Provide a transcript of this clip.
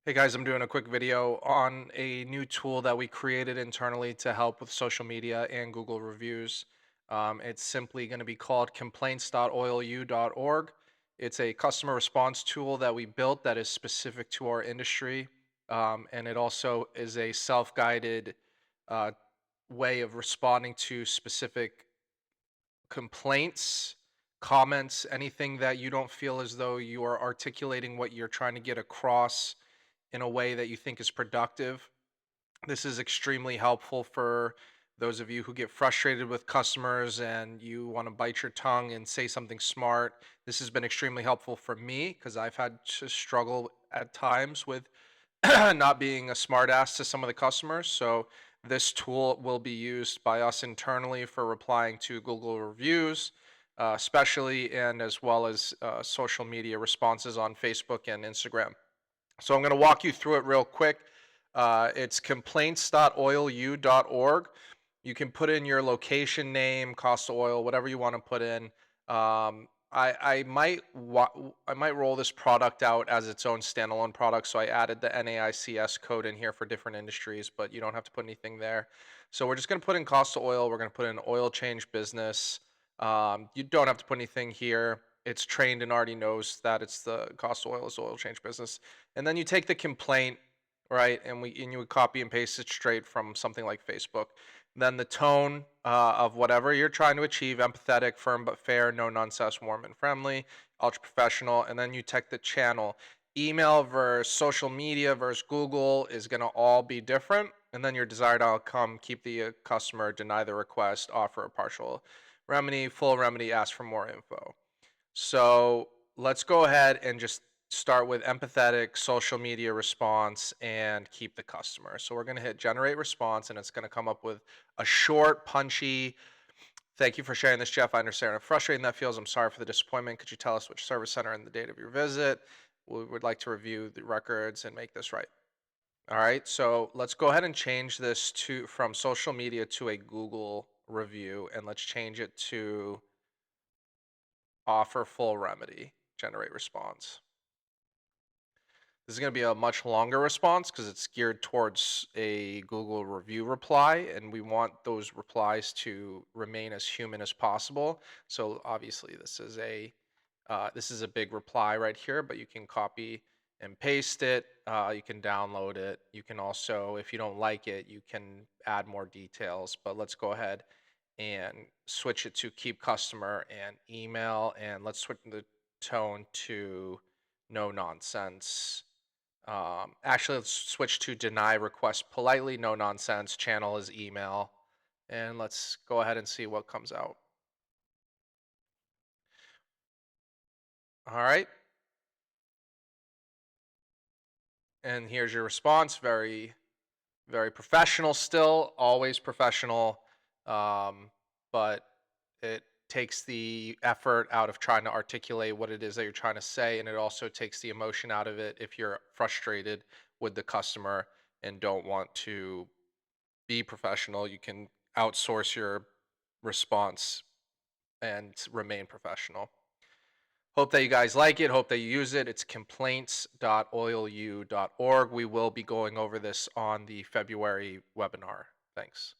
Hey guys, I'm doing a quick video on a new tool that we created internally to help with social media and Google reviews. It's simply going to be called complaints.oilu.org. It's a customer response tool that we built that is specific to our industry. And it also is a self guided uh, way of responding to specific complaints, comments, anything that you don't feel as though you are articulating what you're trying to get across in a way that you think is productive. This is extremely helpful for those of you who get frustrated with customers and you want to bite your tongue and say something smart. This has been extremely helpful for me because I've had to struggle at times with not being a smartass to some of the customers. So this tool will be used by us internally for replying to Google reviews, especially and as well as social media responses on Facebook and Instagram. So I'm going to walk you through it real quick. It's complaints.oilu.org. You can put in your location name, cost of oil, whatever you want to put in. I might roll this product out as its own standalone product. So I added the NAICS code in here for different industries, but you don't have to put anything there. So we're just going to put in cost of oil. We're going to put in oil change business. You don't have to put anything here. It's trained and already knows that it's the cost of oil is oil change business. And then you take the complaint, right, and you would copy and paste it straight from something like Facebook. Then the tone of whatever you're trying to achieve: empathetic, firm but fair, no nonsense, warm and friendly, ultra professional. And then you take the channel. Email versus social media versus Google is going to all be different. And then your desired outcome: keep the customer, deny the request, offer a partial remedy, full remedy, ask for more info. So let's go ahead and just start with empathetic social media response and keep the customer. So we're going to hit generate response and it's going to come up with a short, punchy, "Thank you for sharing this, Jeff. I understand how frustrating that feels. I'm sorry for the disappointment. Could you tell us which service center and the date of your visit? We would like to review the records and make this right." All right. So let's go ahead and change this to from social media to a Google review, and let's change it to offer full remedy, generate response. This is going to be a much longer response because it's geared towards a Google review reply, and we want those replies to remain as human as possible. So obviously, this is a big reply right here, but you can copy and paste it. You can download it. You can also, if you don't like it, you can add more details. But let's go ahead and switch it to keep customer and email, and let's switch the tone to no nonsense. Actually, let's switch to deny request politely, no nonsense. Channel is email. And let's go ahead and see what comes out. All right. And here's your response. Very, very professional still, always professional. But it takes the effort out of trying to articulate what it is that you're trying to say. And it also takes the emotion out of it if you're frustrated with the customer and don't want to be professional. You can outsource your response and remain professional. Hope that you guys like it. Hope that you use it. It's complaints.oilu.org. We will be going over this on the February webinar. Thanks.